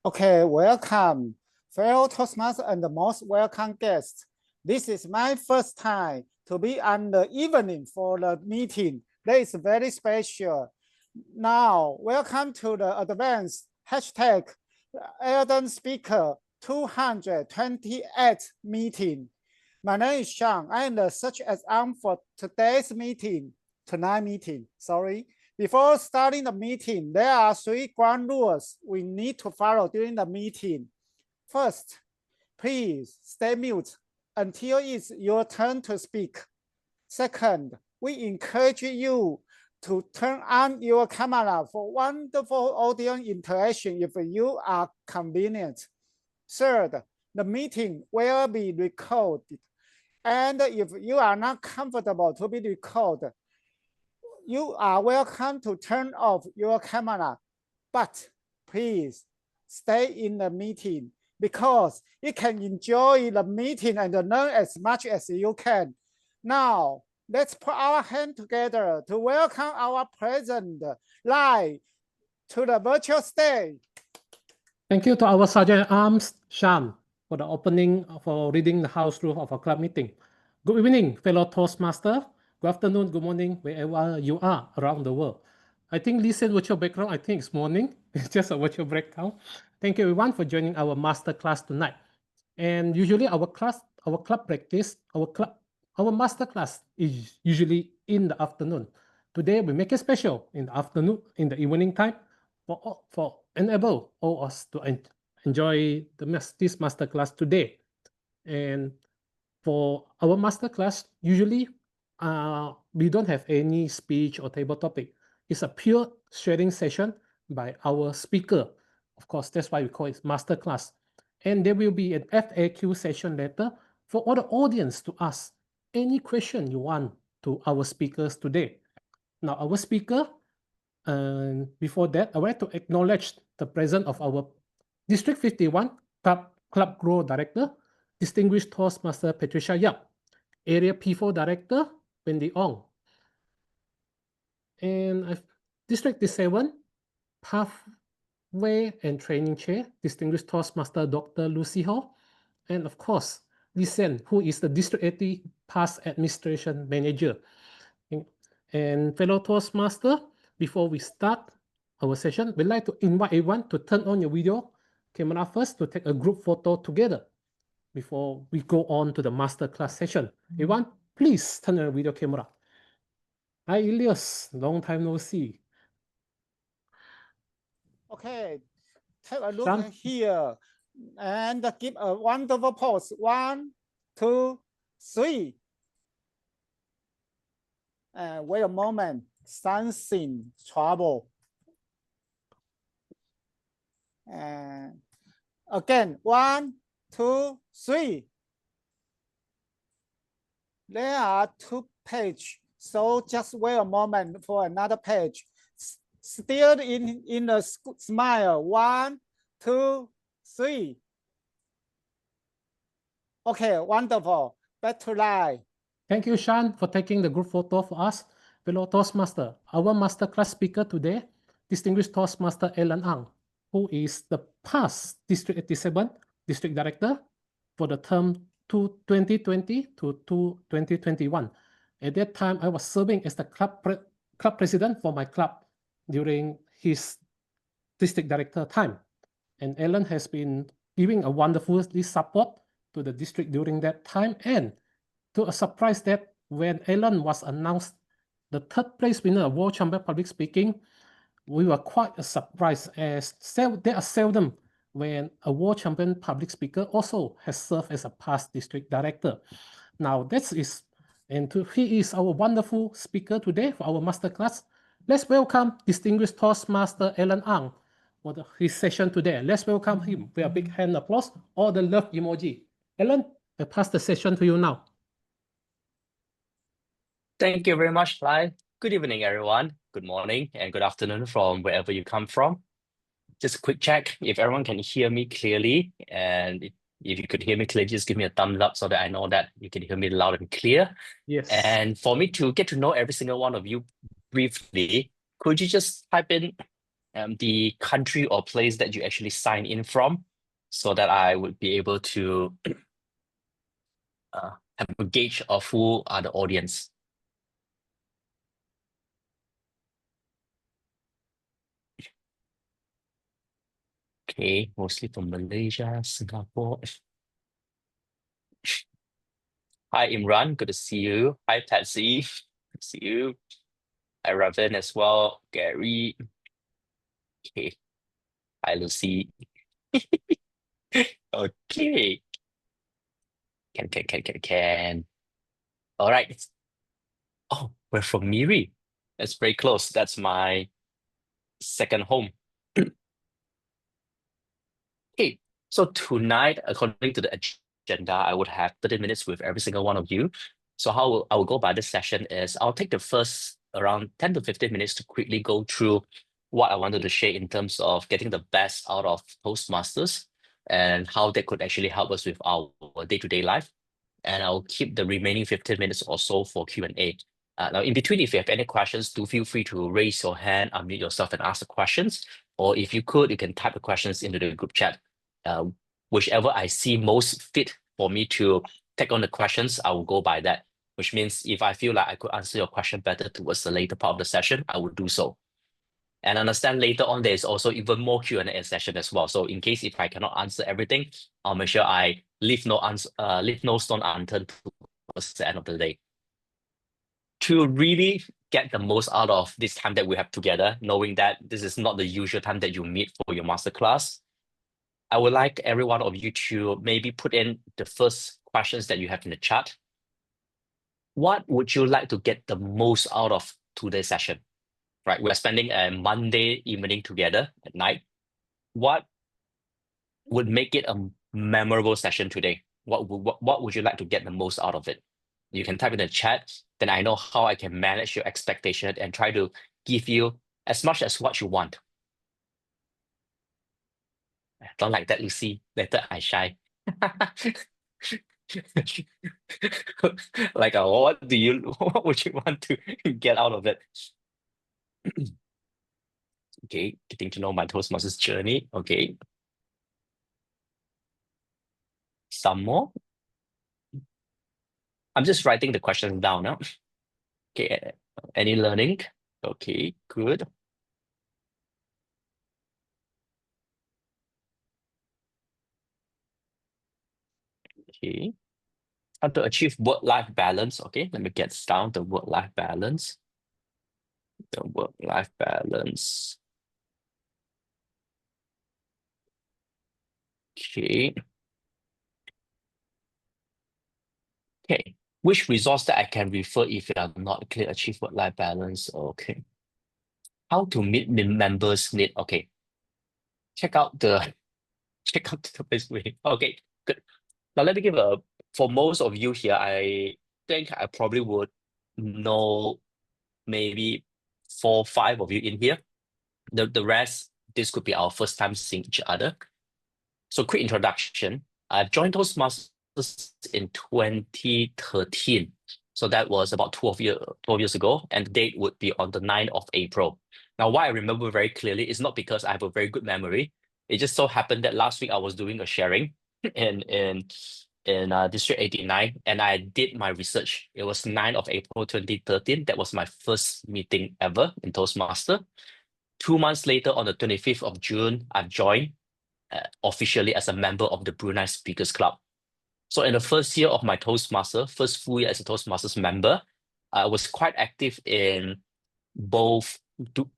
Okay, welcome, fellow Toastmasters and the most welcome guests. This is my first time to be on the evening for the meeting. That is very special. Now, welcome to the advanced hashtag Elden Speaker 228 meeting. My name is Sean. I am the search arm for today's meeting, sorry. Before starting the meeting, there are 3 ground rules we need to follow during the meeting. First, please stay mute until it's your turn to speak. Second, we encourage you to turn on your camera for wonderful audience interaction if you are convenient. Third, the meeting will be recorded. And if you are not comfortable to be recorded, you are welcome to turn off your camera, but please stay in the meeting because you can enjoy the meeting and learn as much as you can. Now, let's put our hands together to welcome our president live to the virtual stage. Thank you to our Sergeant at Arms, Sean, for the opening, for reading the house rule of our club meeting. Good evening, fellow Toastmaster. Good afternoon, good morning, wherever you are around the world. I think listen virtual background, I think it's morning. It's just a virtual breakdown. Thank you everyone for joining our master class tonight. And usually our club practice, our master class is usually in the afternoon. Today we make it special in the afternoon, in the evening time, for enable all us to enjoy this master class today. And for our master class, usually we don't have any speech or table topic. It's a pure sharing session by our speaker. Of course, that's why we call it master class. And there will be an FAQ session later for all the audience to ask any question you want to our speakers today. Now, our speaker, before that, I would like to acknowledge the presence of our District 51 Club Grow Director, Distinguished Toastmaster Patricia Yap, Area P4 Director, Wendy Ong, and District 7 Pathway and Training Chair, Distinguished Toastmaster Dr. Lucy Hall, and of course, Lisen, who is the District 80 Past Administration Manager. And fellow Toastmaster, before we start our session, we'd like to invite everyone to turn on your video camera first to take a group photo together before we go on to the masterclass session. Everyone, please turn on your video camera. Hi, Elias. Long time no see. Okay, take a look here and give a wonderful pose. 1, 2, 3. Wait a moment, something trouble. And again, 1, 2, 3. There are 2 pages, so just wait a moment for another page. Still in a smile. 1, 2, 3. Okay, wonderful. Back to live. Thank you, Sean, for taking the group photo for us. Fellow Toastmaster, our masterclass speaker today, Distinguished Toastmaster Ellen Ang, who is the past District 87 District Director for the term 2020 to 2021. At that time, I was serving as the club president for my club during his District Director time. And Ellen has been giving a wonderful support to the district during that time. And to a surprise that when Ellen was announced the 3rd place winner of World Champion Public Speaking, we were quite surprised as there are seldom when a World Champion Public Speaker also has served as a past District Director. Now he is our wonderful speaker today for our masterclass. Let's welcome Distinguished Toastmaster Ellen Ang for his session today. Let's welcome him with a big hand applause or the love emoji. Ellen, I pass the session to you now. Thank you very much, Lai. Good evening, everyone. Good morning and good afternoon from wherever you come from. Just a quick check if everyone can hear me clearly. And if you could hear me clearly, just give me a thumbs up so that I know that you can hear me loud and clear. Yes. And for me to get to know every single one of you briefly, could you just type in the country or place that you actually sign in from, so that I would be able to have a gauge of who are the audience. Okay, mostly from Malaysia, Singapore. Hi, Imran. Good to see you. Hi, Patsy. Good to see you. Hi, Raven as well. Gary. Okay. Hi, Lucy. Okay. Can. All right. Oh, we're from Miri. That's very close. That's my second home. Okay. So tonight, according to the agenda, I would have 30 minutes with every single one of you. So how I will go by this session is I'll take the first around 10 to 15 minutes to quickly go through what I wanted to share in terms of getting the best out of Toastmasters and how that could actually help us with our day-to-day life. And I'll keep the remaining 15 minutes or so for Q&A. Now, in between, if you have any questions, do feel free to raise your hand, unmute yourself and ask the questions. Or if you could, you can type the questions into the group chat. Whichever I see most fit for me to take on the questions, I will go by that, which means if I feel like I could answer your question better towards the later part of the session, I will do so. And understand later on, there's also even more Q&A session as well. So in case if I cannot answer everything, I'll make sure I leave no stone unturned towards the end of the day. To really get the most out of this time that we have together, knowing that this is not the usual time that you meet for your masterclass, I would like every one of you to maybe put in the first questions that you have in the chat. What would you like to get the most out of today's session? Right, we're spending a Monday evening together at night. What would make it a memorable session today? What would you like to get the most out of it? You can type in the chat, then I know how I can manage your expectation and try to give you as much as what you want. Don't like that, Lucy. Later I shy. Like, what would you want to get out of it? Okay, getting to know my Toastmasters journey. Okay. Some more. I'm just writing the questions down now. Okay, any learning? Okay, good. Okay. How to achieve work-life balance? Okay, let me get down the work-life balance. The work-life balance. Okay. Okay. Which resource that I can refer if you are not clear achieve work-life balance? Okay. How to meet members' need? Okay. Check out the best way. Okay, good. Now let me give for most of you here, I think I probably would know maybe 4, 5 of you in here. The rest, this could be our first time seeing each other. So quick introduction. I've joined Toastmasters in 2013. So that was about 12 years ago, and the date would be on the 9th of April. Now, why I remember very clearly is not because I have a very good memory. It just so happened that last week I was doing a sharing in District 89, and I did my research. It was 9th of April 2013. That was my first meeting ever in Toastmaster. 2 months later, on the 25th of June, I've joined officially as a member of the Brunei Speakers Club. So in the first year of my Toastmaster, first full year as a Toastmasters member, I was quite active in both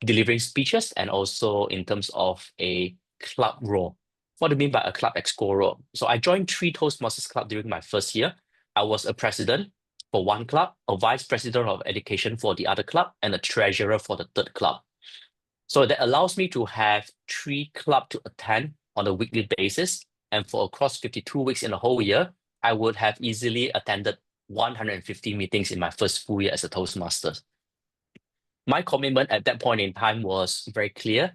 delivering speeches and also in terms of a club role. What do you mean by a club exco role? So I joined 3 Toastmasters club during my first year. I was a president for one club, a vice president of education for the other club, and a treasurer for the third club. So that allows me to have 3 clubs to attend on a weekly basis. And for across 52 weeks in a whole year, I would have easily attended 150 meetings in my first full year as a Toastmaster. My commitment at that point in time was very clear.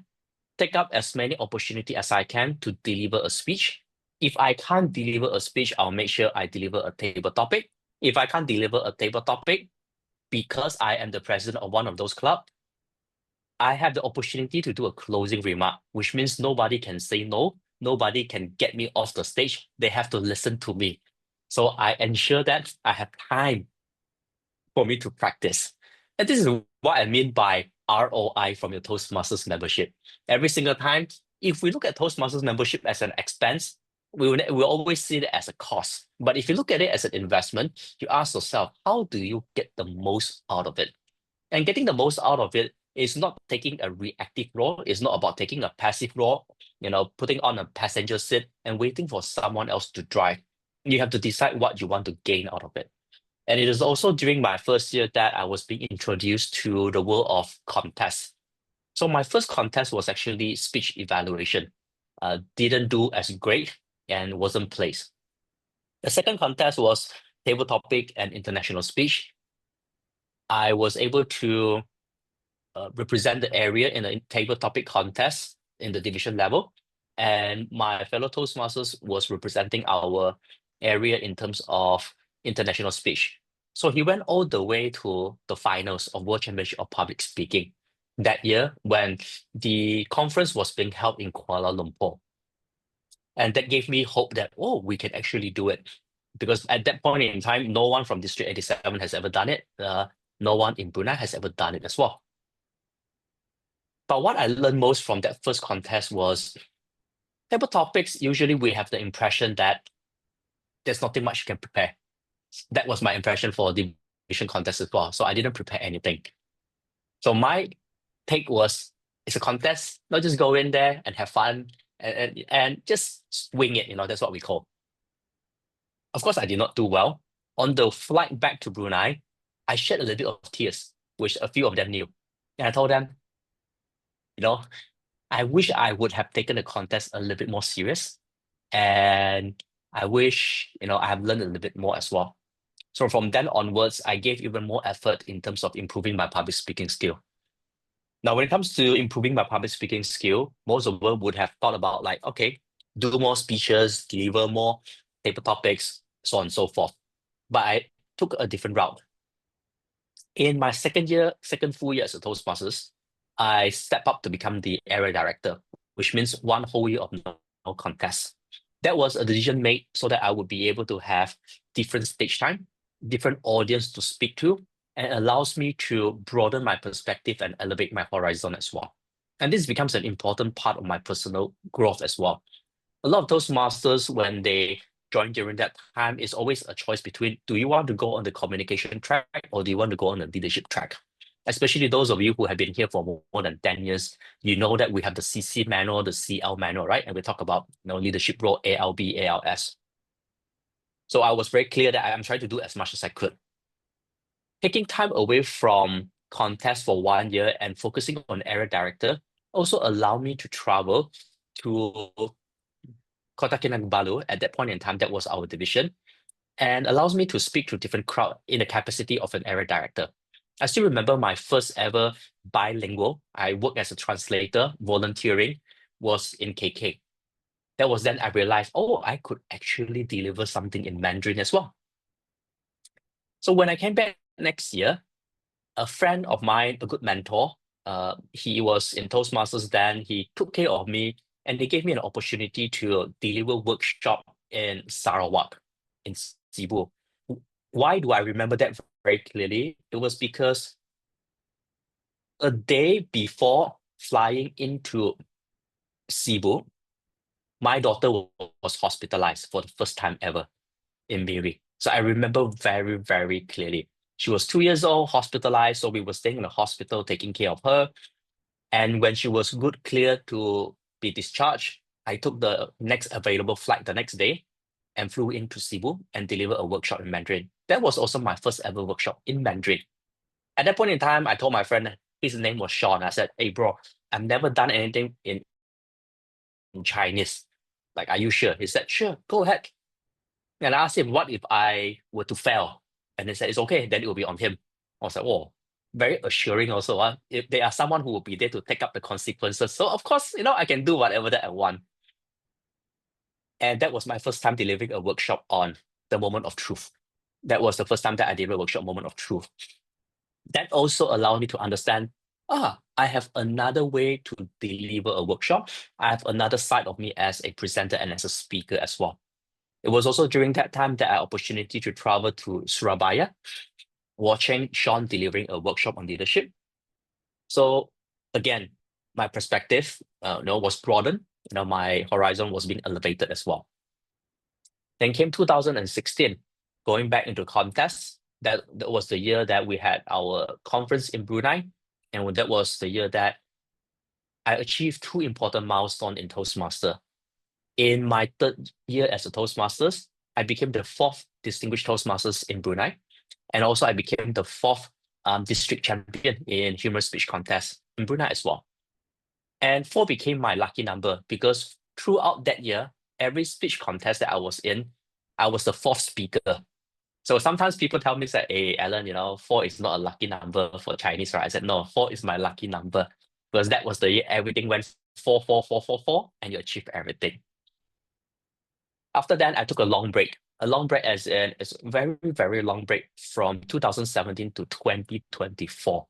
Take up as many opportunities as I can to deliver a speech. If I can't deliver a speech, I'll make sure I deliver a table topic. If I can't deliver a table topic, because I am the president of one of those clubs, I have the opportunity to do a closing remark, which means nobody can say no, nobody can get me off the stage. They have to listen to me. So I ensure that I have time for me to practice. And this is what I mean by ROI from your Toastmasters membership. Every single time, if we look at Toastmasters membership as an expense, we'll always see it as a cost. But if you look at it as an investment, you ask yourself, how do you get the most out of it? And getting the most out of it is not taking a reactive role. It's not about taking a passive role, putting on a passenger seat and waiting for someone else to drive. You have to decide what you want to gain out of it. And it is also during my first year that I was being introduced to the world of contests. So my first contest was actually speech evaluation. Didn't do as great and wasn't placed. The second contest was table topic and international speech. I was able to represent the area in a table topic contest in the division level. And my fellow Toastmasters was representing our area in terms of international speech. So he went all the way to the finals of World Championship of Public Speaking that year when the conference was being held in Kuala Lumpur. And that gave me hope that, oh, we can actually do it. Because at that point in time, no one from District 87 has ever done it. No one in Brunei has ever done it as well. But what I learned most from that first contest was table topics. Usually we have the impression that there's nothing much you can prepare. That was my impression for the division contest as well. So I didn't prepare anything. So my take was, it's a contest, not just go in there and have fun and just swing it, that's what we call. Of course, I did not do well. On the flight back to Brunei, I shed a little bit of tears, which a few of them knew. And I told them, I wish I would have taken the contest a little bit more serious. And I wish, I have learned a little bit more as well. So from then onwards, I gave even more effort in terms of improving my public speaking skill. Now, when it comes to improving my public speaking skill, most of them would have thought about okay, do more speeches, deliver more paper topics, so on and so forth. But I took a different route. In my second full year as a Toastmasters, I stepped up to become the area director, which means one whole year of no contest. That was a decision made so that I would be able to have different stage time, different audience to speak to, and allows me to broaden my perspective and elevate my horizon as well. And this becomes an important part of my personal growth as well. A lot of Toastmasters, when they join during that time, is always a choice between, do you want to go on the communication track or do you want to go on the leadership track? Especially those of you who have been here for more than 10 years, you know that we have the CC manual, the CL manual, right? And we talk about leadership role, ALB, ALS. So I was very clear that I'm trying to do as much as I could. Taking time away from contest for 1 year and focusing on area director also allowed me to travel to Kota Kinabalu. At that point in time, that was our division, and allows me to speak to different crowd in the capacity of an area director. I still remember my first ever bilingual. I worked as a translator, volunteering, was in KK. That was then I realized, oh, I could actually deliver something in Mandarin as well. So when I came back next year, a friend of mine, a good mentor, he was in Toastmasters then, he took care of me and they gave me an opportunity to deliver workshop in Sarawak, in Cebu. Why do I remember that very clearly? It was because a day before flying into Cebu, my daughter was hospitalized for the first time ever in Miri. So I remember very, very clearly. She was 2 years old, hospitalized, so we were staying in the hospital taking care of her. And when she was good, clear to be discharged, I took the next available flight the next day and flew into Cebu and delivered a workshop in Mandarin. That was also my first ever workshop in Mandarin. At that point in time, I told my friend, his name was Sean. I said, hey, bro, I've never done anything in Chinese. Are you sure? He said, sure, go ahead. And I asked him, what if I were to fail? And he said, it's okay, then it will be on him. I was like, oh, very assuring also. If there are someone who will be there to take up the consequences. So of course, I can do whatever that I want. And that was my first time delivering a workshop on the moment of truth. That was the first time that I delivered a workshop, moment of truth. That also allowed me to understand I have another way to deliver a workshop. I have another side of me as a presenter and as a speaker as well. It was also during that time that I had opportunity to travel to Surabaya, watching Sean delivering a workshop on leadership. So again, my perspective, was broadened. My horizon was being elevated as well. Then came 2016, going back into contests. That was the year that we had our conference in Brunei, and that was the year that I achieved two important milestones in Toastmaster. In my third year as a Toastmasters, I became the fourth distinguished Toastmasters in Brunei, and also I became the fourth district champion in humorous speech contest in Brunei as well. And 4 became my lucky number because throughout that year, every speech contest that I was in, I was the fourth speaker. So sometimes people tell me that, hey, Alan, 4 is not a lucky number for Chinese, right? I said, no, 4 is my lucky number because that was the year everything went 4, 4, 4, 4, 4, and you achieved everything. After that, I took a long break. A long break as in it's a very, very long break from 2017 to 2024.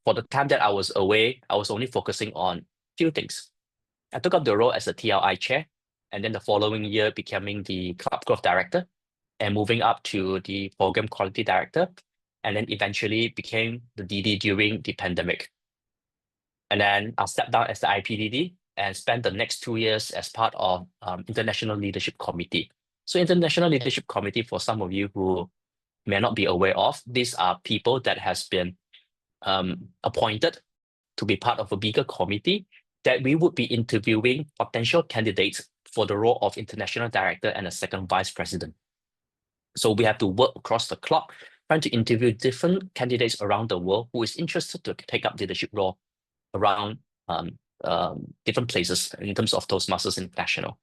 For the time that I was away, I was only focusing on few things. I took up the role as a TLI chair, and then the following year becoming the club growth director, and moving up to the program quality director, and then eventually became the DD during the pandemic. And then I stepped down as the IPDD and spent the next 2 years as part of International Leadership Committee. So International Leadership Committee, for some of you who may not be aware of, these are people that has been appointed to be part of a bigger committee that we would be interviewing potential candidates for the role of international director and a second vice president. So we have to work across the clock, trying to interview different candidates around the world who is interested to take up leadership role around different places in terms of Toastmasters International.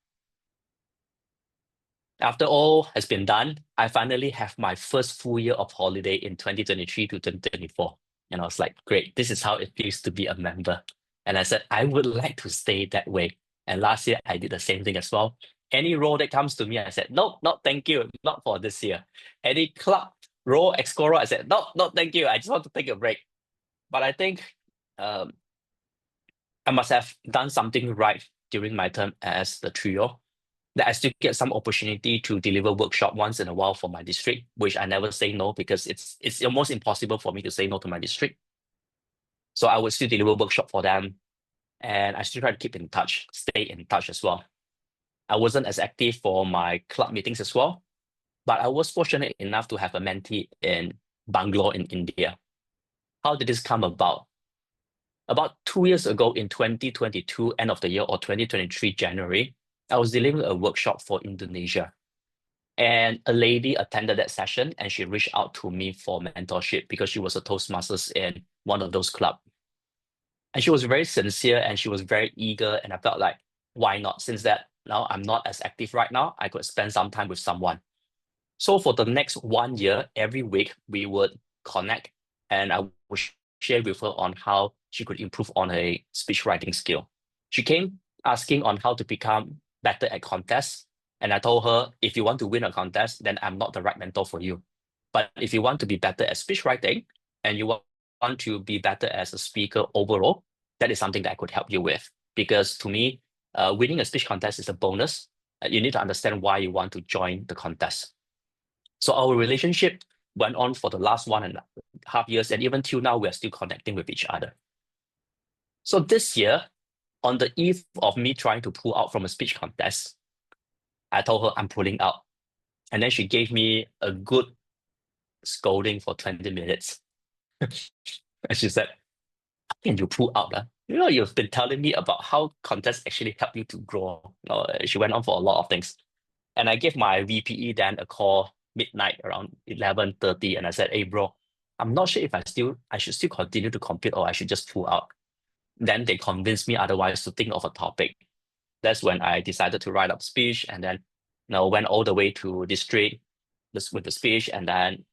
After all has been done, I finally have my first full year of holiday in 2023 to 2024. And I was like, great, this is how it feels to be a member. And I said, I would like to stay that way. And last year, I did the same thing as well. Any role that comes to me, I said, no, thank you, not for this year. Any club role, exco role, I said, no, thank you, I just want to take a break. But I think I must have done something right during my term as the trio, that I still get some opportunity to deliver workshop once in a while for my district, which I never say no because it's almost impossible for me to say no to my district. So I would still deliver workshop for them, and I still try to keep in touch, stay in touch as well. I wasn't as active for my club meetings as well, but I was fortunate enough to have a mentee in Bangalore in India. How did this come about? About 2 years ago in 2022, end of the year, or 2023 January, I was delivering a workshop for Indonesia. And a lady attended that session and she reached out to me for mentorship because she was a Toastmasters in one of those clubs. And she was very sincere and she was very eager. And I felt like, why not? Since that now I'm not as active right now, I could spend some time with someone. So for the next 1 year, every week we would connect and I would share with her on how she could improve on her speech writing skill. She came asking on how to become better at contests. And I told her, if you want to win a contest, then I'm not the right mentor for you. But if you want to be better at speech writing and you want to be better as a speaker overall, that is something that I could help you with. Because to me, winning a speech contest is a bonus. You need to understand why you want to join the contest. So our relationship went on for the last 1.5 years, and even till now, we're still connecting with each other. So this year, on the eve of me trying to pull out from a speech contest, I told her I'm pulling out. And then she gave me a good scolding for 20 minutes. And she said, how can you pull out? You've been telling me about how contests actually help you to grow. She went on for a lot of things. And I gave my VPE then a call midnight around 11:30. And I said, hey, bro, I'm not sure if I should still continue to compete or I should just pull out. Then they convinced me otherwise to think of a topic. That's when I decided to write up speech and then went all the way to district with the speech and then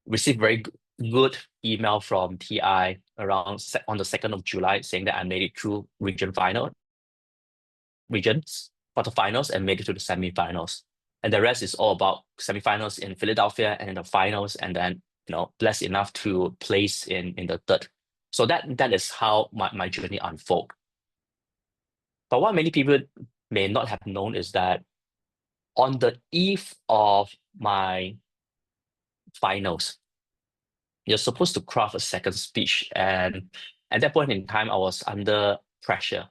received very good email from TI around on the 2nd of July saying that I made it through regions, quarterfinals, and made it to the semifinals. And the rest is all about semifinals in Philadelphia and in the finals and then blessed enough to place in the third. So that is how my journey unfolded. But what many people may not have known is that on the eve of my finals, you're supposed to craft a second speech. And at that point in time, I was under pressure.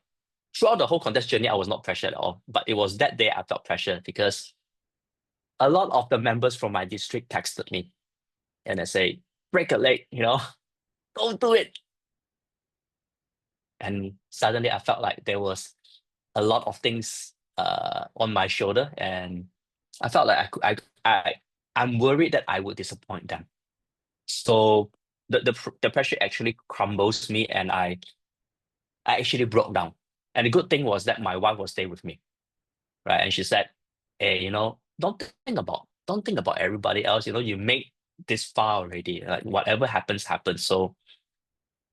Throughout the whole contest journey, I was not pressured at all. But it was that day I felt pressure because a lot of the members from my district texted me and they say, break a leg, go do it. And suddenly I felt like there was a lot of things on my shoulder, and I felt like I'm worried that I would disappoint them. So the pressure actually crumbles me, and I actually broke down. And the good thing was that my wife was there with me, right? And she said, "Hey, don't think about everybody else. You made this far already. Like whatever happens, happens. So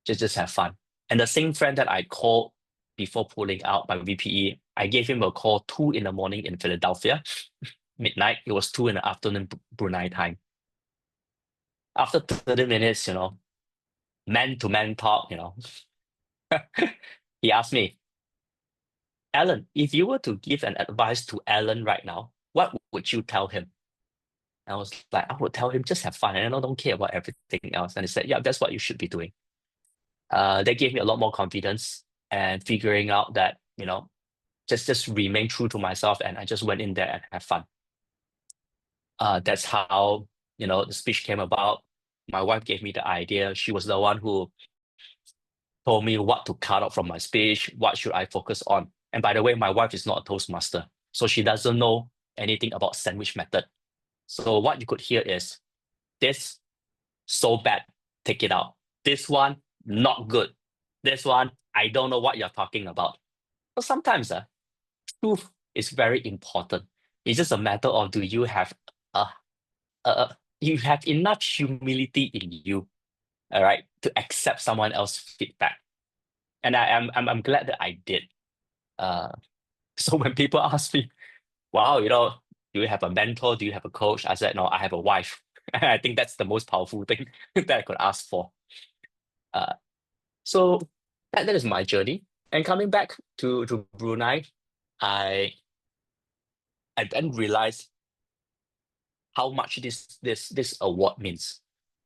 just have fun." And the same friend that I called before pulling out my VPE, I gave him a call 2 a.m. in Philadelphia, midnight. It was 2 p.m. Brunei time. After 30 minutes, man-to-man talk, he asked me, "Alan, if you were to give an advice to Alan right now, what would you tell him?" I was like, "I would tell him just have fun and don't care about everything else." And he said, "Yeah, that's what you should be doing." They gave me a lot more confidence and figuring out that, just remain true to myself, and I just went in there and have fun. That's how, the speech came about. My wife gave me the idea. She was the one who told me what to cut out from my speech, what should I focus on. And by the way, my wife is not a Toastmaster, so she doesn't know anything about sandwich method. So what you could hear is, this, so bad, take it out. This one, not good. This one, I don't know what you're talking about. So sometimes truth is very important. It's just a matter of, do you have you have enough humility in you, all right, to accept someone else's feedback. And I'm glad that I did. So when people ask me, wow, do you have a mentor? Do you have a coach? I said, no, I have a wife. I think that's the most powerful thing that I could ask for. So that is my journey. And coming back to Brunei, I then realized how much this award means.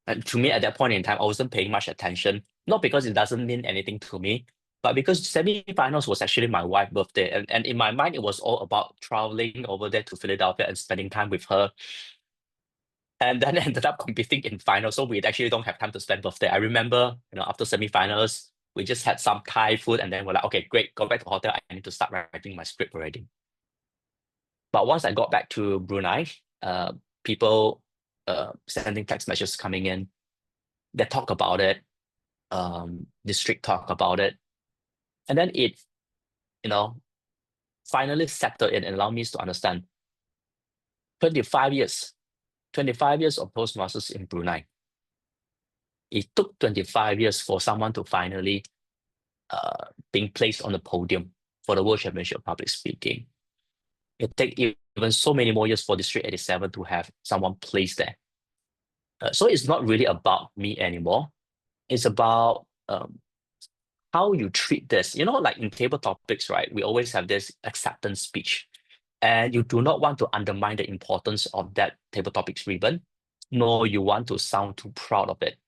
And to me, at that point in time, I wasn't paying much attention, not because it doesn't mean anything to me, but because semi-finals was actually my wife's birthday. And in my mind, it was all about traveling over there to Philadelphia and spending time with her. And then ended up competing in finals. So we actually don't have time to spend birthday. I remember, after semi-finals, we just had some Thai food, and then we're like, okay, great, go back to the hotel. I need to start writing my script already. But once I got back to Brunei, people sending text messages coming in, they talk about it, district talk about it. And then it, finally settled in and allowed me to understand 25 years of Toastmasters in Brunei. It took 25 years for someone to finally being placed on the podium for the World Championship of Public Speaking. It takes even so many more years for District 87 to have someone placed there. So it's not really about me anymore. It's about how you treat this. Like in table topics, right? We always have this acceptance speech. And you do not want to undermine the importance of that table topics ribbon, nor you want to sound too proud of it.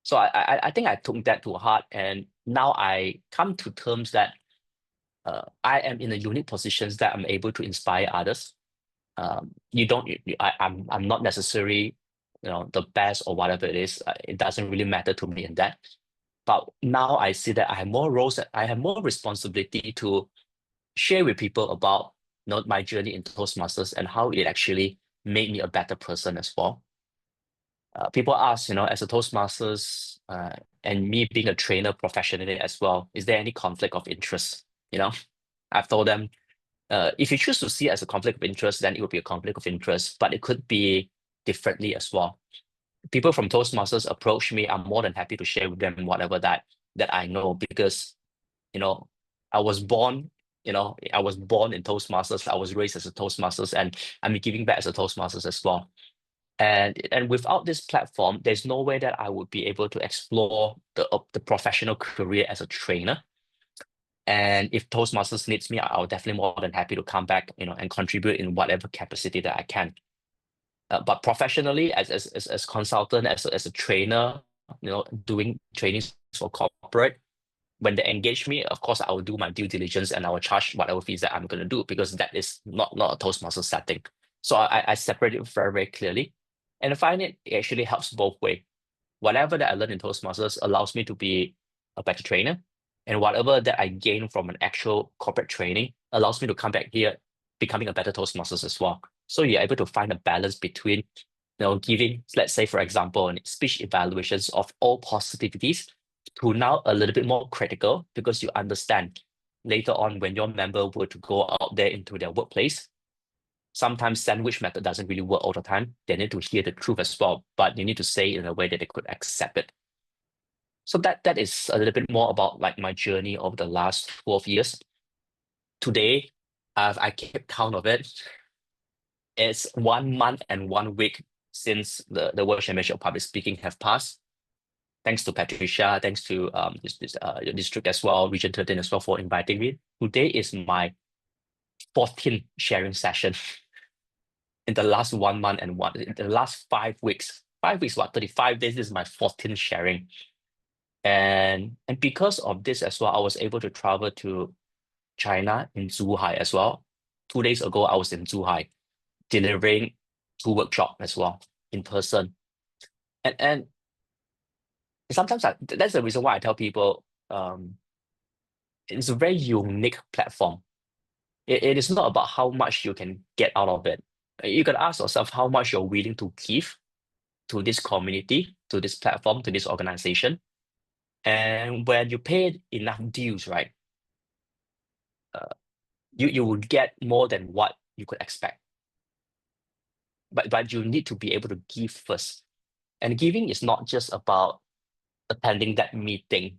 So I think I took that to heart, and now I come to terms that I am in a unique position that I'm able to inspire others. I'm not necessarily, the best or whatever it is. It doesn't really matter to me in that. But now I see that I have more roles, I have more responsibility to share with people about my journey in Toastmasters and how it actually made me a better person as well. People ask, as a Toastmasters and me being a trainer professionally as well, is there any conflict of interest? I've told them, if you choose to see it as a conflict of interest, then it would be a conflict of interest, but it could be differently as well. People from Toastmasters approach me, I'm more than happy to share with them whatever that I know, because, I was born in Toastmasters. I was raised as a Toastmasters, and I'm giving back as a Toastmasters as well. And without this platform, there's no way that I would be able to explore the professional career as a trainer. And if Toastmasters needs me, I'll definitely more than happy to come back, and contribute in whatever capacity that I can. But professionally, as consultant, as a trainer, doing trainings for corporate, when they engage me, of course, I will do my due diligence and I will charge whatever fees that I'm going to do, because that is not a Toastmaster setting. So I separate it very, very clearly. And I find it actually helps both ways. Whatever that I learn in Toastmasters allows me to be a better trainer. And whatever that I gain from an actual corporate training allows me to come back here, becoming a better Toastmasters as well. So you're able to find a balance between, giving, let's say, for example, speech evaluations of all positivities to now a little bit more critical, because you understand later on when your member were to go out there into their workplace, sometimes sandwich method doesn't really work all the time. They need to hear the truth as well, but you need to say it in a way that they could accept it. So that is a little bit more about like my journey of the last 12 years. Today, I kept count of it. It's 1 month and 1 week since the World Championship of Public Speaking have passed. Thanks to Patricia, thanks to your district as well, Region 13 as well, for inviting me. Today is my 14th sharing session in the last 1 month and the last 5 weeks. 5 weeks, 35 days, this is my 14th sharing. And because of this as well, I was able to travel to China in Zhuhai as well. 2 days ago, I was in Zhuhai delivering 2 workshops as well in person. And sometimes that's the reason why I tell people it's a very unique platform. It is not about how much you can get out of it. You can ask yourself how much you're willing to give to this community, to this platform, to this organization. And when you pay enough dues, right, you will get more than what you could expect. But you need to be able to give first. And giving is not just about attending that meeting.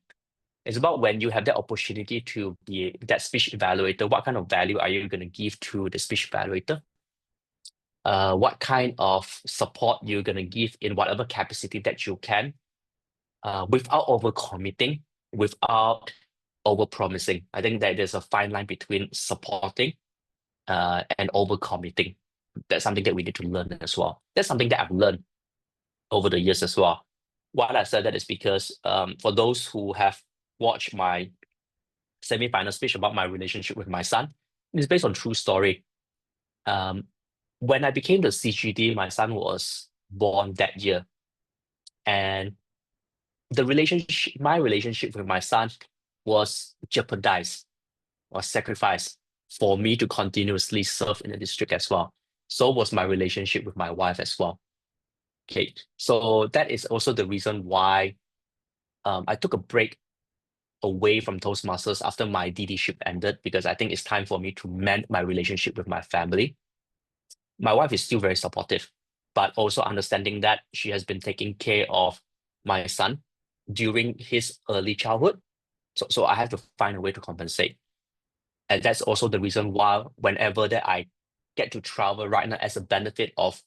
It's about when you have that opportunity to be that speech evaluator, what kind of value are you going to give to the speech evaluator? What kind of support you're going to give in whatever capacity that you can, without overcommitting, without overpromising. I think that there's a fine line between supporting and overcommitting. That's something that we need to learn as well. That's something that I've learned over the years as well. Why I said that is because for those who have watched my semi-final speech about my relationship with my son, it's based on true story. When I became the CGD, my son was born that year. And my relationship with my son was jeopardized or sacrificed for me to continuously serve in the district as well. So was my relationship with my wife as well. Okay, so that is also the reason why I took a break away from Toastmasters after my DD-ship ended, because I think it's time for me to mend my relationship with my family. My wife is still very supportive, but also understanding that she has been taking care of my son during his early childhood. So I have to find a way to compensate. And that's also the reason why whenever that I get to travel right now as a benefit of,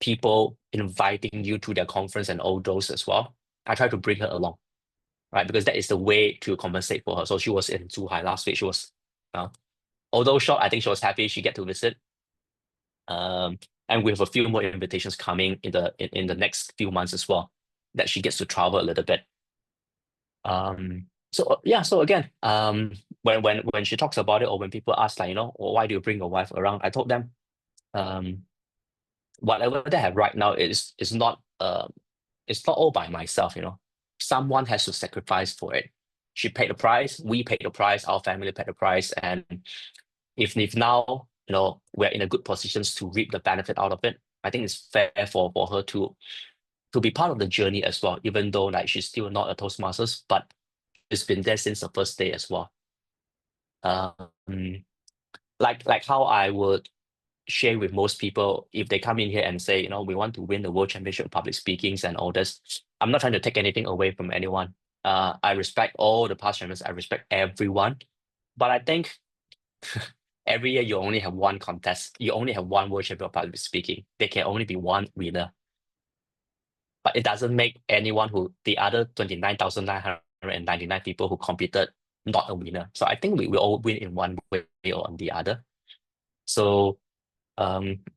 people inviting you to their conference and all those as well, I try to bring her along, right? Because that is the way to compensate for her. So she was in Zhuhai last week. She was, although short, I think she was happy she get to visit. And we have a few more invitations coming in the next few months as well, that she gets to travel a little bit. So again, when she talks about it, or when people ask like, why do you bring your wife around? I told them, whatever they have right now is not it's not all by myself. Someone has to sacrifice for it. She paid the price, we paid the price, our family paid the price, and if now we're in a good positions to reap the benefit out of it, I think it's fair for her to be part of the journey as well, even though like she's still not a Toastmasters, but she's been there since the first day as well. Like how I would share with most people if they come in here and say, we want to win the World Championship of Public Speakings and all this. I'm not trying to take anything away from anyone. I respect all the past champions. I respect everyone. But I think Every year you only have one contest. You only have one World Champion of Public Speaking. There can only be one winner. But it doesn't make anyone who the other 29,999 people who competed not a winner. So I think we will all win in one way or on the other. So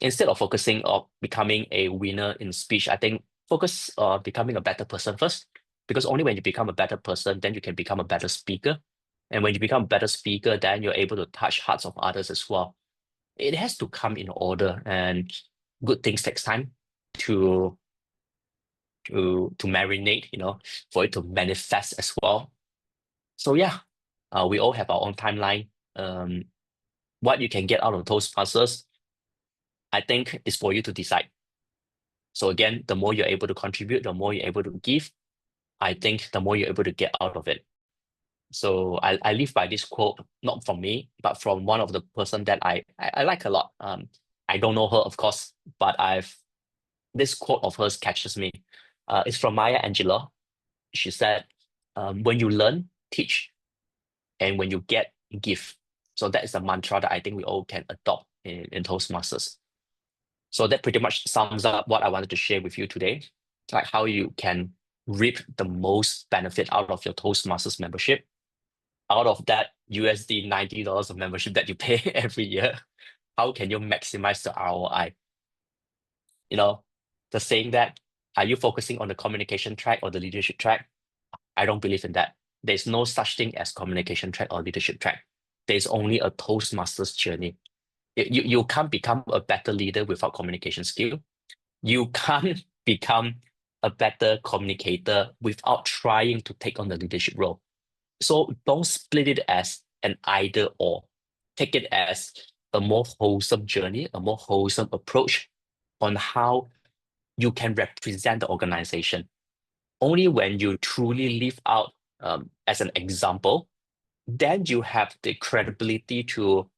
instead of focusing on becoming a winner in speech, I think focus on becoming a better person first. Because only when you become a better person, then you can become a better speaker. And when you become a better speaker, then you're able to touch hearts of others as well. It has to come in order, and good things takes time to marinate, for it to manifest as well. So yeah, we all have our own timeline. What you can get out of Toastmasters, I think, is for you to decide. So again, the more you're able to contribute, the more you're able to give, I think the more you're able to get out of it. So I live by this quote, not from me, but from one of the person that I like a lot. I don't know her, of course, but this quote of hers catches me. It's from Maya Angelou. She said, when you learn, teach, and when you get, give. So that is the mantra that I think we all can adopt in Toastmasters. So that pretty much sums up what I wanted to share with you today, like how you can reap the most benefit out of your Toastmasters membership. Out of that USD $90 of membership that you pay every year, how can you maximize the ROI? The saying that, are you focusing on the communication track or the leadership track? I don't believe in that. There's no such thing as communication track or leadership track. There's only a Toastmasters journey. You can't become a better leader without communication skill. You can't become a better communicator without trying to take on the leadership role. So don't split it as an either or. Take it as a more wholesome journey, a more wholesome approach on how you can represent the organization. Only when you truly live out as an example, then you have the credibility to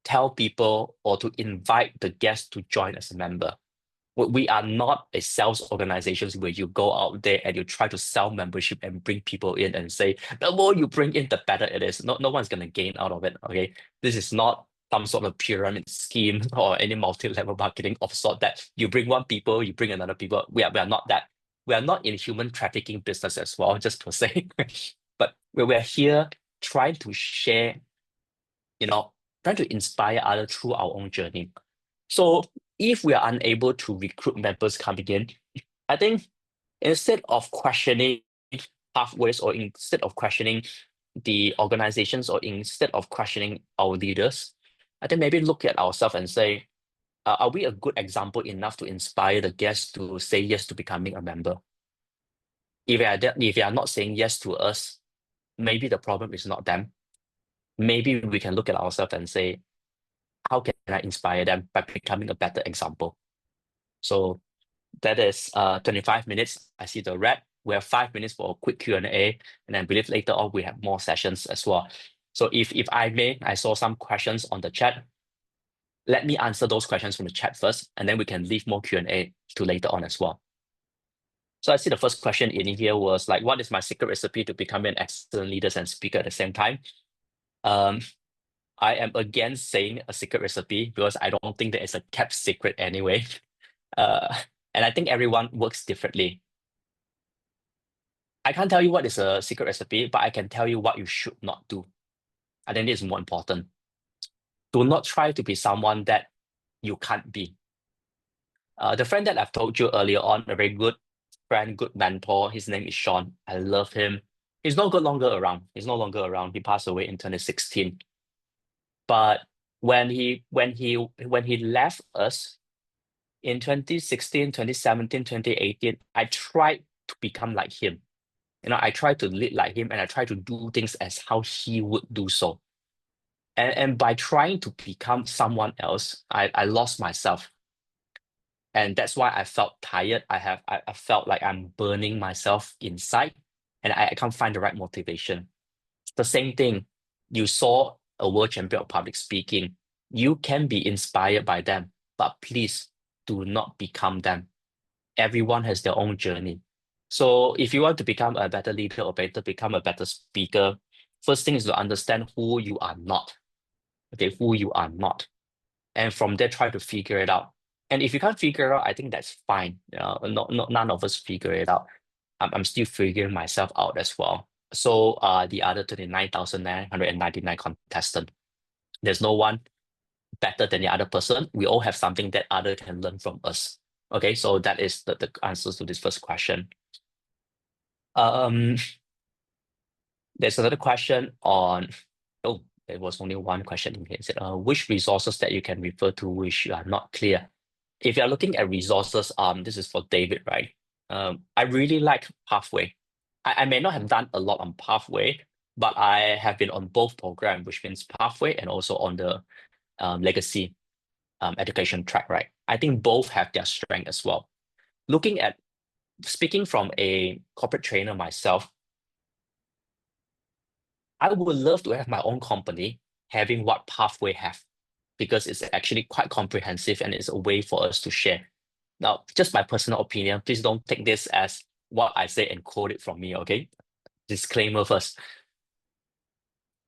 tell people or to invite the guests to join as a member. We are not a sales organization where you go out there and you try to sell membership and bring people in and say, the more you bring in, the better it is. No one's going to gain out of it, okay? This is not some sort of pyramid scheme or any multi-level marketing of sort that you bring one people, you bring another people. We are not that. We are not in human trafficking business as well, just to say. But we're here trying to share, trying to inspire others through our own journey. So if we are unable to recruit members coming in, I think instead of questioning pathways or instead of questioning the organizations or instead of questioning our leaders, I think maybe look at ourselves and say, are we a good example enough to inspire the guests to say yes to becoming a member? If they are not saying yes to us, maybe the problem is not them. Maybe we can look at ourselves and say, how can I inspire them by becoming a better example? So that is 25 minutes. I see the wrap. We have 5 minutes for a quick Q&A, and I believe later on we have more sessions as well. So if I may, I saw some questions on the chat. Let me answer those questions from the chat first, and then we can leave more Q&A to later on as well. So I see the first question in here was like, what is my secret recipe to become an excellent leader and speaker at the same time? I am again saying a secret recipe because I don't think there is a kept secret anyway. And I think everyone works differently. I can't tell you what is a secret recipe, but I can tell you what you should not do. I think this is more important. Do not try to be someone that you can't be. The friend that I've told you earlier on, a very good friend, good mentor, his name is Sean. I love him. He's no longer around. He's no longer around. He passed away in 2016. But when he left us in 2016, 2017, 2018, I tried to become like him. I tried to lead like him and I tried to do things as how he would do so. And by trying to become someone else, I lost myself. And that's why I felt tired. I felt like I'm burning myself inside and I can't find the right motivation. The same thing, you saw a world champion of public speaking. You can be inspired by them, but please do not become them. Everyone has their own journey. So if you want to become a better leader or become a better speaker, first thing is to understand who you are not. okay, who you are not. And from there, try to figure it out. And if you can't figure it out, I think that's fine. None of us figure it out. I'm still figuring myself out as well. So the other 29,999 contestants, there's no one better than the other person. We all have something that other can learn from us. Okay, so that is the answers to this first question. There's another question on, oh, there was only one question in here. It said, which resources that you can refer to which you are not clear? If you're looking at resources, this is for David, right? I really like Pathway. I may not have done a lot on Pathway, but I have been on both programs, which means Pathway and also on the legacy education track, right? I think both have their strength as well. Speaking from a corporate trainer myself, I would love to have my own company having what Pathway have, because it's actually quite comprehensive and it's a way for us to share. Now, just my personal opinion, please don't take this as what I say and quote it from me, okay? Disclaimer first.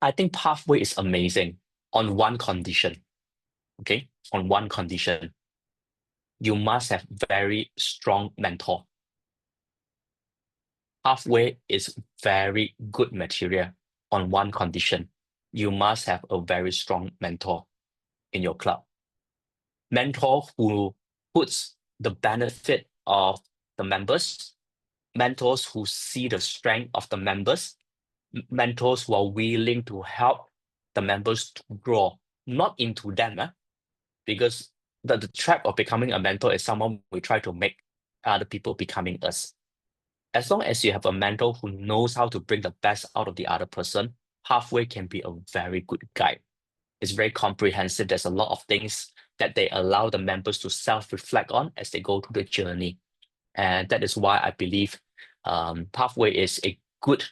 I think Pathway is amazing on one condition, okay? On one condition. You must have very strong mentor. Pathway is very good material on one condition. You must have a very strong mentor in your club. Mentor who puts the benefit of the members, mentors who see the strength of the members, mentors who are willing to help the members to grow, not into them, because the trap of becoming a mentor is someone we try to make other people becoming us. As long as you have a mentor who knows how to bring the best out of the other person, Pathway can be a very good guide. It's very comprehensive. There's a lot of things that they allow the members to self-reflect on as they go through the journey. And that is why I believe Pathway is a good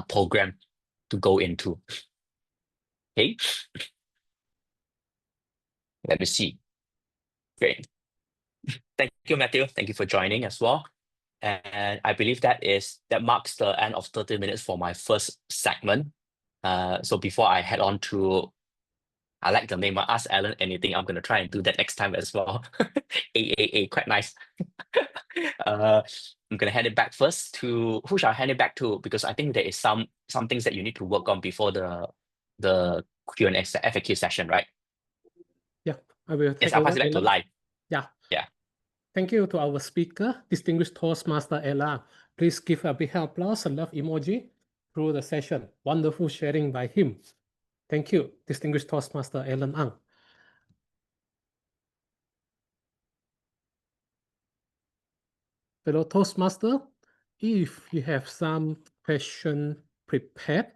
program to go into. Okay, let me see. Great. Thank you, Matthew. Thank you for joining as well. And I believe that marks the end of 30 minutes for my first segment. So before I head on to, I like the name, Ask Alan Anything. I'm going to try and do that next time as well. AAA, quite nice. I'm going to hand it back first to, who shall I hand it back to? Because I think there is some things that you need to work on before the Q&A FAQ session, right? Yeah, I will Yes, take I'll over. pass it back to Lai. Yeah. Yeah. Thank you to our speaker, distinguished Toastmaster Ella. Please give a big applause and love emoji through the session. Wonderful sharing by him. Thank you, distinguished Toastmaster Alan Ang. Fellow Toastmaster, if you have some question prepared,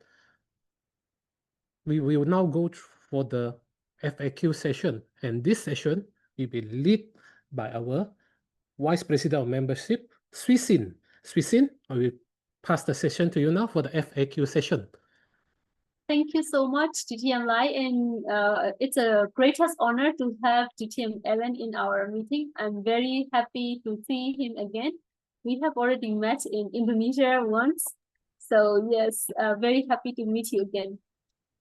we will now go for the FAQ session. And this session will be led by our Vice President of Membership, Swisin. Swisin, I will pass the session to you now for the FAQ session. Thank you so much, GTM Lai, and it's a greatest honor to have GTM Ellen in our meeting. I'm very happy to see him again. We have already met in Indonesia once, so yes, very happy to meet you again.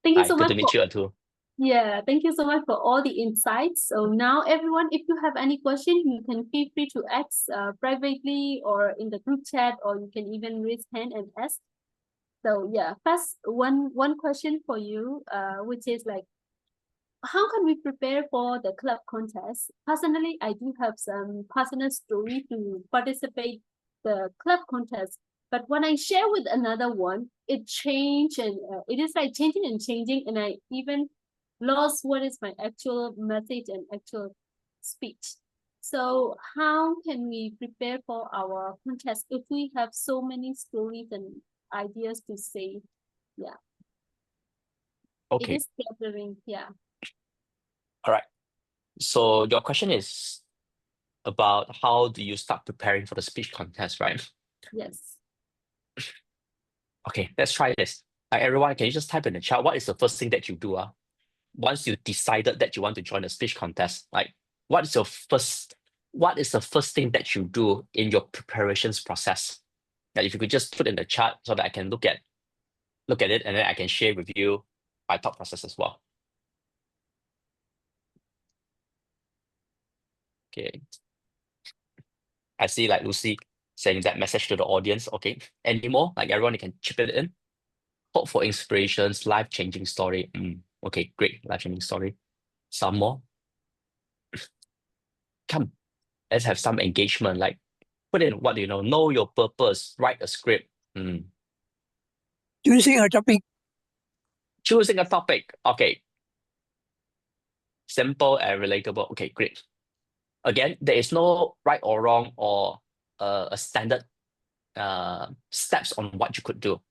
Thank you Hi, so good much to meet you too. Yeah, thank you so much for all the insights. So now, everyone, if you have any question, you can feel free to ask privately or in the group chat, or you can even raise hand and ask. So yeah, first one question for you, which is like, how can we prepare for the club contest? Personally, I do have some personal story to participate the club contest. But when I share with another one, it changed, and it is like changing and changing, and I even lost what is my actual message and actual speech. So how can we prepare for our contest if we have so many stories and ideas to say? Yeah. Okay. It is gathering, yeah. All right. So your question is about how do you start preparing for the speech contest, right? Yes. Okay, let's try this. Everyone, can you just type in the chat, what is the first thing that you do? Once you decided that you want to join the speech contest, like what is the first thing that you do in your preparations process? Now, if you could just put in the chat so that I can look at it, and then I can share with you my thought process as well. Okay. I see like Lucy saying that message to the audience. Okay. Any more? Like everyone, you can chip it in. Hope for inspirations, life-changing story. Okay, great. Life-changing story. Some more. Come, let's have some engagement. Like put in what do you know your purpose, write a script. Choosing a topic. Choosing a topic. Okay. Simple and relatable. Okay, great. Again, there is no right or wrong or a standard steps on what you could do.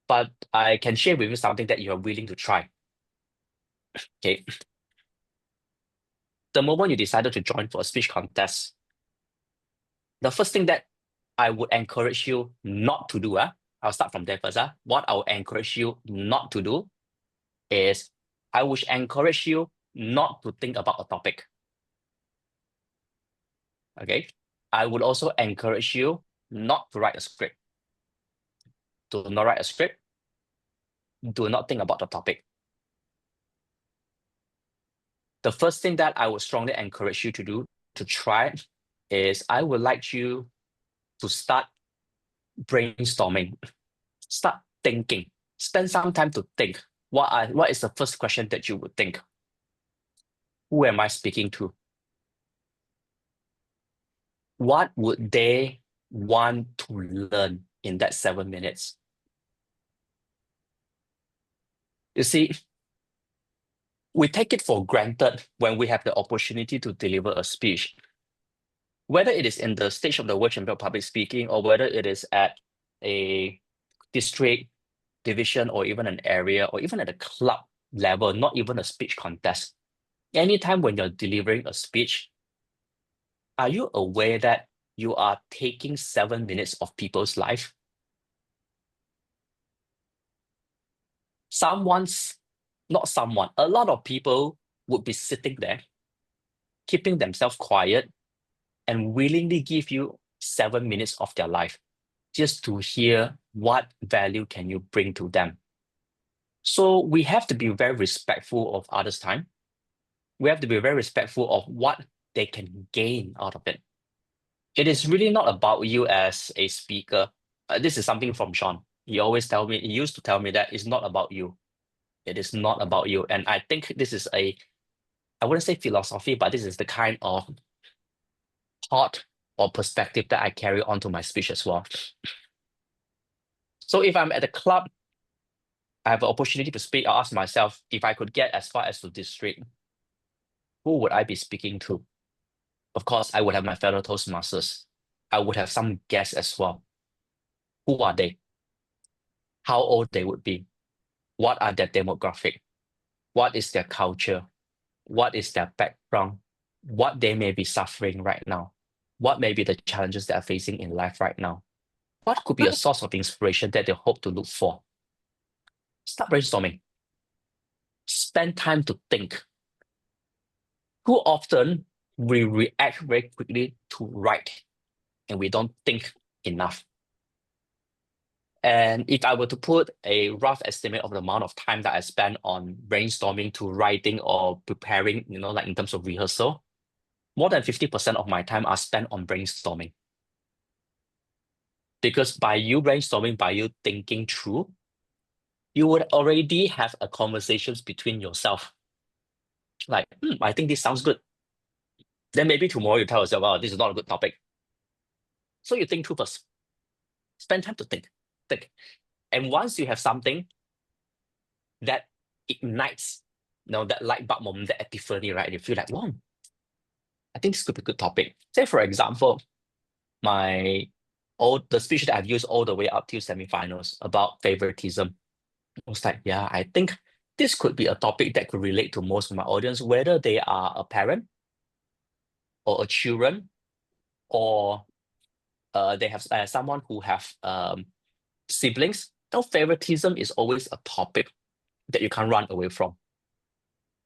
But I can share with you something that you're willing to try. Okay. The moment you decided to join for a speech contest, the first thing that I would encourage you not to do, I'll start from there first. What I would encourage you not to do is I would encourage you not to think about a topic. Okay. I would also encourage you not to write a script. Do not write a script. Do not think about the topic. The first thing that I would strongly encourage you to do, to try, is I would like you to start brainstorming, start thinking, spend some time to think. What is the first question that you would think? Who am I speaking to? What would they want to learn in that 7 minutes? You see, we take it for granted when we have the opportunity to deliver a speech. Whether it is in the stage of the World Champion of Public Speaking or whether it is at a district, division, or even an area, or even at a club level, not even a speech contest. Anytime when you're delivering a speech, are you aware that you are taking 7 minutes of people's life? A lot of people would be sitting there, keeping themselves quiet, and willingly give you 7 minutes of their life just to hear what value can you bring to them. So we have to be very respectful of others' time. We have to be very respectful of what they can gain out of it. It is really not about you as a speaker. This is something from Sean. He used to tell me that it's not about you. It is not about you. And I think this is I wouldn't say philosophy, but this is the kind of thought or perspective that I carry onto my speech as well. So if I'm at a club, I have an opportunity to speak, I'll ask myself, if I could get as far as to district, who would I be speaking to? Of course, I would have my fellow Toastmasters. I would have some guests as well. Who are they? How old they would be? What are their demographic? What is their culture? What is their background? What they may be suffering right now? What may be the challenges they are facing in life right now? What could be a source of inspiration that they hope to look for? Start brainstorming. Spend time to think. Too often, we react very quickly to write, and we don't think enough. And if I were to put a rough estimate of the amount of time that I spend on brainstorming to writing or preparing, like in terms of rehearsal, more than 50% of my time are spent on brainstorming. Because by you brainstorming, by you thinking through, you would already have a conversations between yourself. Like, I think this sounds good. Then maybe tomorrow you tell yourself, wow, this is not a good topic. So you think through first. Spend time to think. And once you have something that ignites, that light bulb moment, that epiphany, right? You feel like, wow, I think this could be a good topic. Say, for example, the speech that I've used all the way up till semifinals about favoritism. I was like, yeah, I think this could be a topic that could relate to most of my audience, whether they are a parent or a children, or they have someone who have siblings. Favoritism is always a topic that you can't run away from.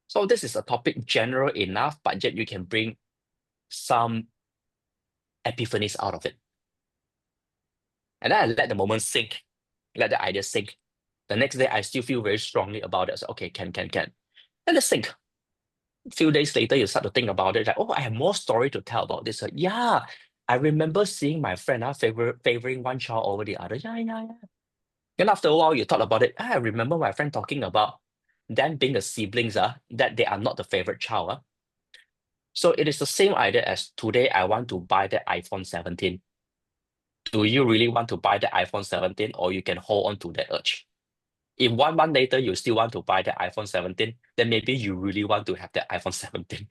So this is a topic general enough, but yet you can bring some epiphanies out of it. And then I let the moment sink, let the idea sink. The next day, I still feel very strongly about it. So, okay, can. Let it sink. few days later, you start to think about it, like, oh, I have more story to tell about this. Yeah, I remember seeing my friend favoring one child over the other. Yeah. Then after a while, you thought about it. I remember my friend talking about them being the siblings, that they are not the favorite child. So it is the same idea as today, I want to buy the iPhone 17. Do you really want to buy the iPhone 17, or you can hold on to that urge? If 1 month later you still want to buy the iPhone 17, then maybe you really want to have the iPhone 17.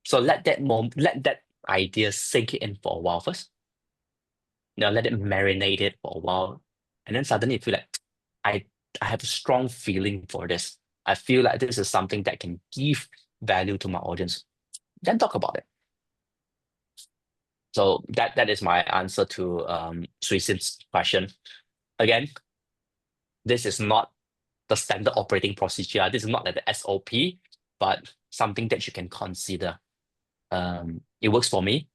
So let that idea sink in for a while first. Let it marinate it for a while. And then suddenly you feel like, I have a strong feeling for this. I feel like this is something that can give value to my audience. Then talk about it. So that is my answer to Sui Sin's question. Again, this is not the standard operating procedure. This is not like the SOP, but something that you can consider. It works for me.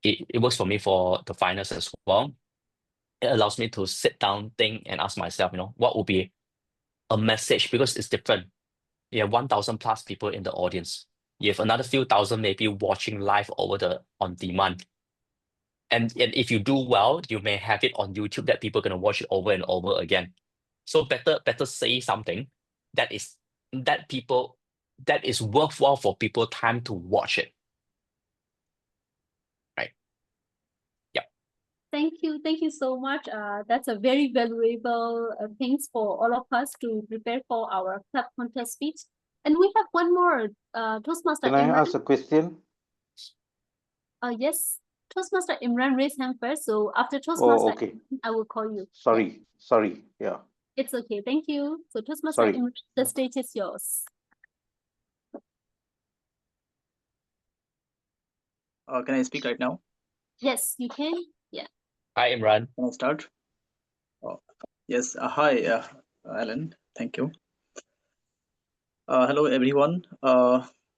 It works for me for the finals as well. It allows me to sit down, think, and ask myself, what would be a message, because it's different. You have 1,000 plus people in the audience. You have another few thousand maybe watching live on demand. And if you do well, you may have it on YouTube that people are gonna watch it over and over again. So better say something that is worthwhile for people time to watch it. Right. Yeah. Thank you so much. That's a very valuable things for all of us to prepare for our club contest speech. And we have one more Toastmaster Can I Imran. ask a question? Yes, Toastmaster Imran raised hand first. So after Oh, Toastmaster, okay. I will call you. Sorry. Yeah. It's okay. Thank you. So Toastmaster Sorry. Imran, the stage is yours. Can I speak right now? Yes, you can. Yeah. Hi, Imran. Can I start? Yes. Hi, Alan. Thank you. Hello, everyone.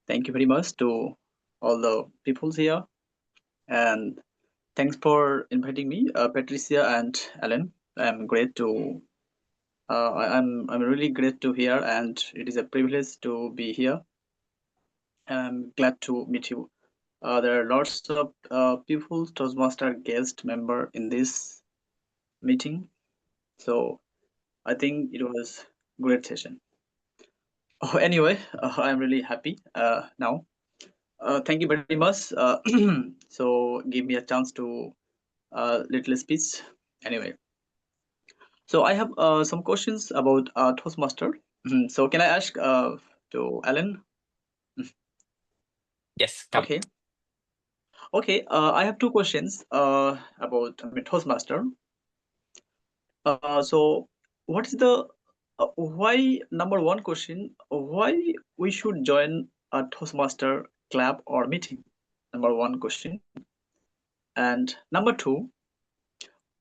Thank you very much to all the people here, and thanks for inviting me, Patricia and Alan. I'm really great to hear, and it is a privilege to be here. And I'm glad to meet you. There are lots of people, Toastmaster guest member in this meeting, so I think it was great session. Oh, anyway, I'm really happy now. Thank you very much. So give me a chance to little speech. Anyway, so I have some questions about Toastmaster. So can I ask to Alan? Yes, come. Okay. I have two questions about Toastmaster. So what is the why, number one question, why we should join a Toastmaster club or meeting? Number one question. And number two,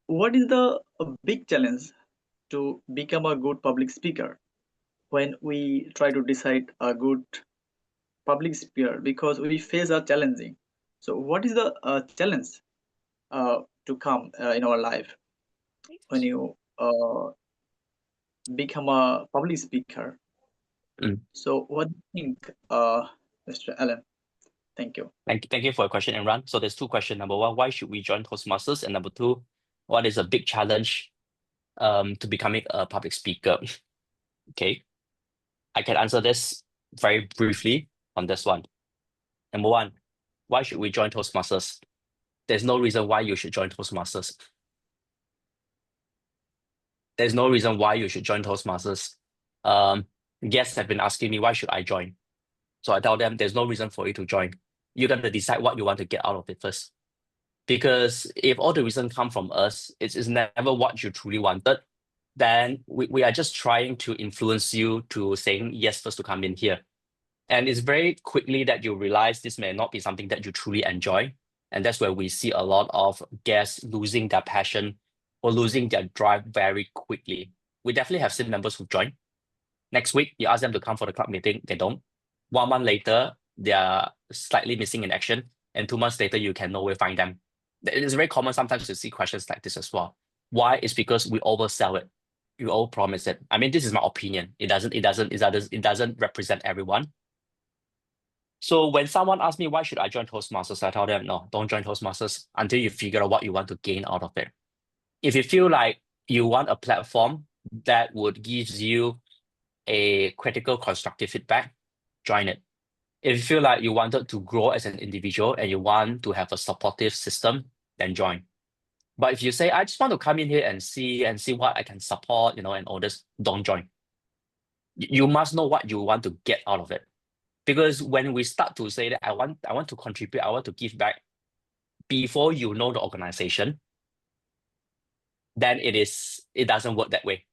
what is the big challenge to become a good public speaker when we try to decide a good public speaker, because we face a challenging. So what is the challenge to come in our life when you become a public speaker? So what do you think, Mr. Allen? Thank you. Thank you for your question, Imran. So there's two questions. Number one, why should we join Toastmasters? And number two, what is a big challenge to becoming a public speaker? Okay, I can answer this very briefly on this one. Number one, why should we join Toastmasters? There's no reason why you should join Toastmasters. There's no reason why you should join Toastmasters. Guests have been asking me, why should I join? So I tell them there's no reason for you to join. You got to decide what you want to get out of it first. Because if all the reasons come from us, it's never what you truly wanted, then we are just trying to influence you to saying yes first to come in here. And it's very quickly that you realize this may not be something that you truly enjoy. And that's where we see a lot of guests losing their passion or losing their drive very quickly. We definitely have seen members who join. Next week, you ask them to come for the club meeting, they don't. 1 month later, they are slightly missing in action. And 2 months later, you can nowhere find them. It is very common sometimes to see questions like this as well. Why? It's because we oversell it. You overpromise it. I mean, this is my opinion. It doesn't represent everyone. So when someone asks me why should I join Toastmasters, I tell them, no, don't join Toastmasters until you figure out what you want to gain out of it. If you feel like you want a platform that would give you a critical constructive feedback, join it. If you feel like you wanted to grow as an individual and you want to have a supportive system, then join. But if you say, I just want to come in here and see what I can support, and all this, don't join. You must know what you want to get out of it. Because when we start to say that I want to contribute, I want to give back, before you know the organization, then it doesn't work that way.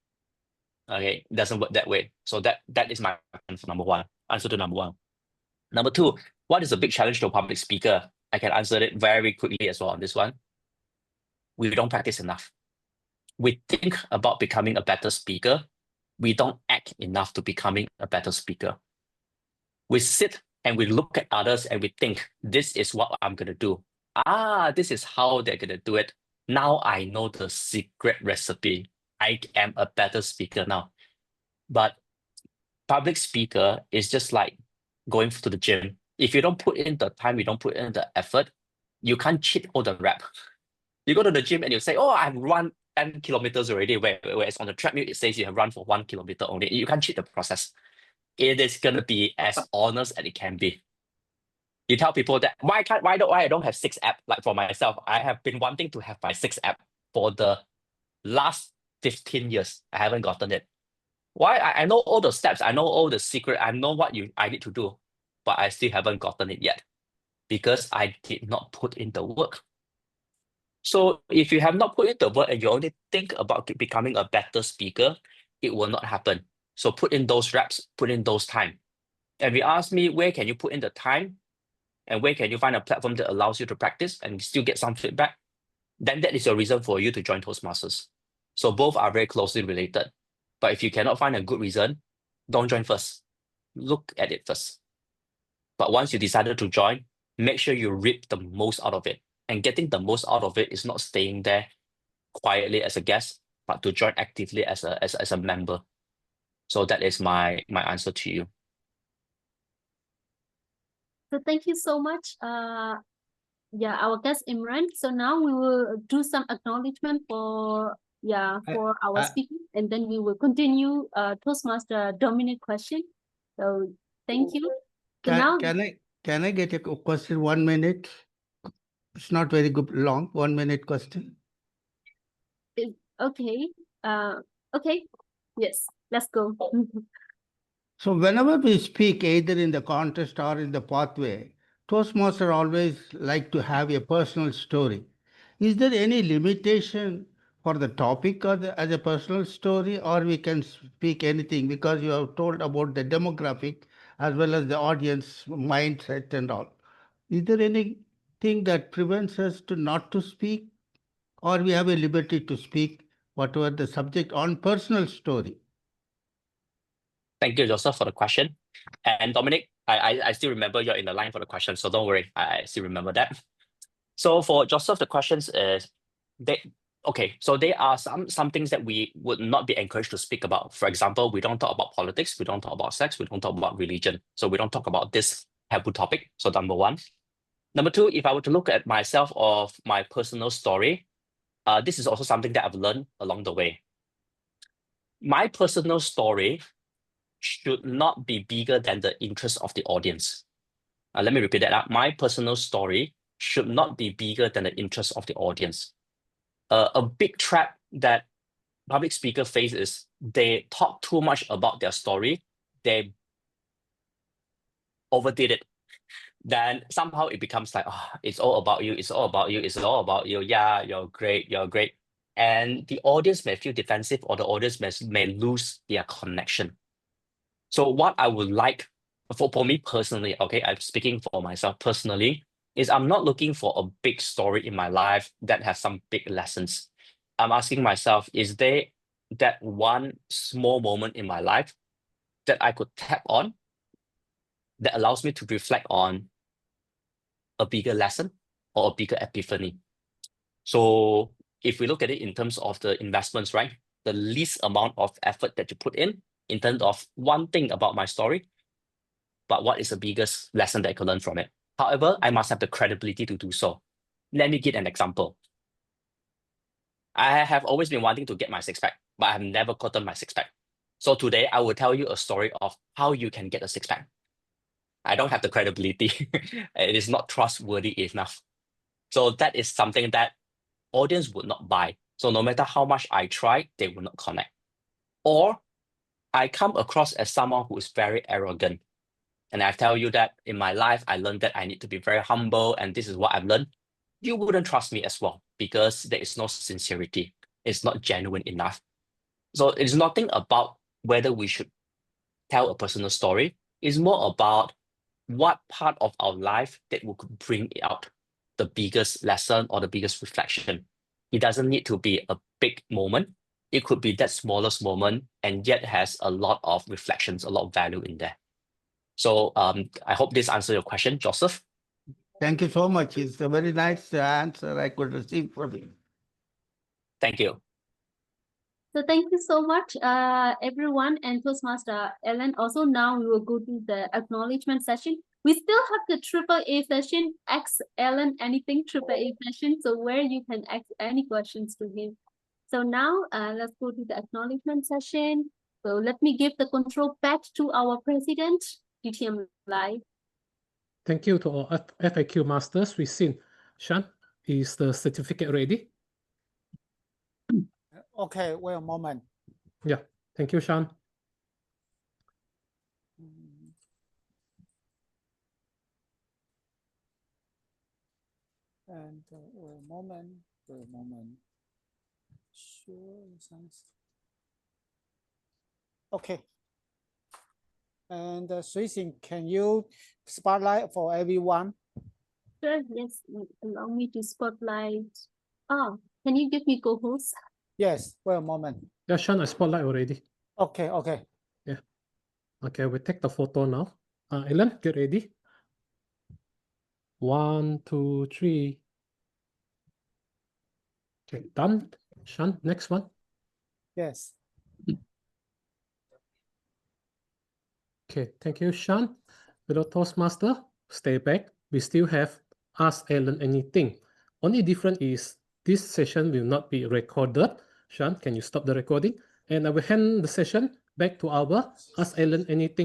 Okay, it doesn't work that way. So that is my answer to number one. Number two, what is a big challenge to a public speaker? I can answer it very quickly as well on this one. We don't practice enough. We think about becoming a better speaker. We don't act enough to becoming a better speaker. We sit and we look at others and we think, this is what I'm going to do. This is how they're going to do it. Now I know the secret recipe. I am a better speaker now. But public speaker is just like going to the gym. If you don't put in the time, you don't put in the effort, you can't cheat all the rep. You go to the gym and you say, I've run 10 kilometers already, whereas on the treadmill, it says you have run for 1 kilometer only. You can't cheat the process. It is going to be as honest as it can be. You tell people that, why I don't have 6 apps? Like for myself, I have been wanting to have my 6 app for the last 15 years. I haven't gotten it. Why? I know all the steps. I know all the secret. I know what I need to do, but I still haven't gotten it yet because I did not put in the work. So if you have not put in the work and you only think about becoming a better speaker, it will not happen. So put in those reps, put in those time. And if you ask me, where can you put in the time and where can you find a platform that allows you to practice and still get some feedback, then that is your reason for you to join Toastmasters. So both are very closely related. But if you cannot find a good reason, don't join first. Look at it first. But once you decided to join, make sure you reap the most out of it. And getting the most out of it is not staying there quietly as a guest, but to join actively as a member. So that is my answer to you. So thank you so much, our guest Imran. So now we will do some acknowledgement for our speaker, and then we will continue Toastmaster Dominic question. So thank you. Can I get a question 1 minute? It's not very good long, 1 minute question. Okay. Okay. Yes, let's go. So whenever we speak, either in the contest or in the pathway, Toastmaster always like to have a personal story. Is there any limitation for the topic or as a personal story, or we can speak anything because you have told about the demographic as well as the audience mindset and all? Is there anything that prevents us to not to speak, or we have a liberty to speak whatever the subject on personal story? Thank you, Joseph, for the question. And Dominic, I still remember you're in the line for the question, so don't worry, I still remember that. So for Joseph, the questions is, so there are some things that we would not be encouraged to speak about. For example, we don't talk about politics, we don't talk about sex, we don't talk about religion. So we don't talk about this taboo topic. So number one. Number two, if I were to look at myself of my personal story, this is also something that I've learned along the way. My personal story should not be bigger than the interest of the audience. Let me repeat that up. My personal story should not be bigger than the interest of the audience. A big trap that public speakers face is they talk too much about their story. They overdid it. Then somehow it becomes like, it's all about you. It's all about you. It's all about you. Yeah, you're great. You're great. And the audience may feel defensive, or the audience may lose their connection. So what I would like for me personally, okay, I'm speaking for myself personally, is I'm not looking for a big story in my life that has some big lessons. I'm asking myself, is there that one small moment in my life that I could tap on that allows me to reflect on a bigger lesson or a bigger epiphany? So if we look at it in terms of the investments, right, the least amount of effort that you put in terms of one thing about my story, but what is the biggest lesson that I could learn from it? However, I must have the credibility to do so. Let me give an example. I have always been wanting to get my six-pack, but I have never gotten my six-pack. So today I will tell you a story of how you can get a six-pack. I don't have the credibility. It is not trustworthy enough. So that is something that audience would not buy. So no matter how much I try, they will not connect. Or I come across as someone who is very arrogant. And I tell you that in my life, I learned that I need to be very humble, and this is what I've learned. You wouldn't trust me as well because there is no sincerity. It's not genuine enough. So it's nothing about whether we should tell a personal story. It's more about what part of our life that we could bring out the biggest lesson or the biggest reflection. It doesn't need to be a big moment. It could be that smallest moment and yet has a lot of reflections, a lot of value in there. So I hope this answers your question, Joseph. Thank you so much. It's a very nice answer I could receive from you. Thank you. So thank you so much, everyone, and Toastmaster Ellen. Also, now we will go to the acknowledgement session. We still have the AAA session, Ask Ellen Anything AAA session, so where you can ask any questions to him. So now, let's go to the acknowledgement session. So let me give the control back to our president, DTM Live. Thank you to all FAQ masters. We've seen. Sean, is the certificate ready? Okay, wait a moment. Yeah, thank you, Sean. And wait a moment, wait a moment. Sure, sounds okay. And Suixing, can you spotlight for everyone? Sure, yes, allow me to spotlight. Oh, can you give me co-host? Yes, wait a moment. Yeah, Sean, I spotlight already. Okay, okay. Yeah. Okay, we take the photo now. Ellen, get ready. 1, 2, 3. Okay, done. Sean, next one. Yes. Okay, thank you, Sean. Below Toastmaster, stay back. We still have Ask Ellen Anything. Only difference is this session will not be recorded. Sean, can you stop the recording? And I will hand the session back to our Ask Ellen Anything.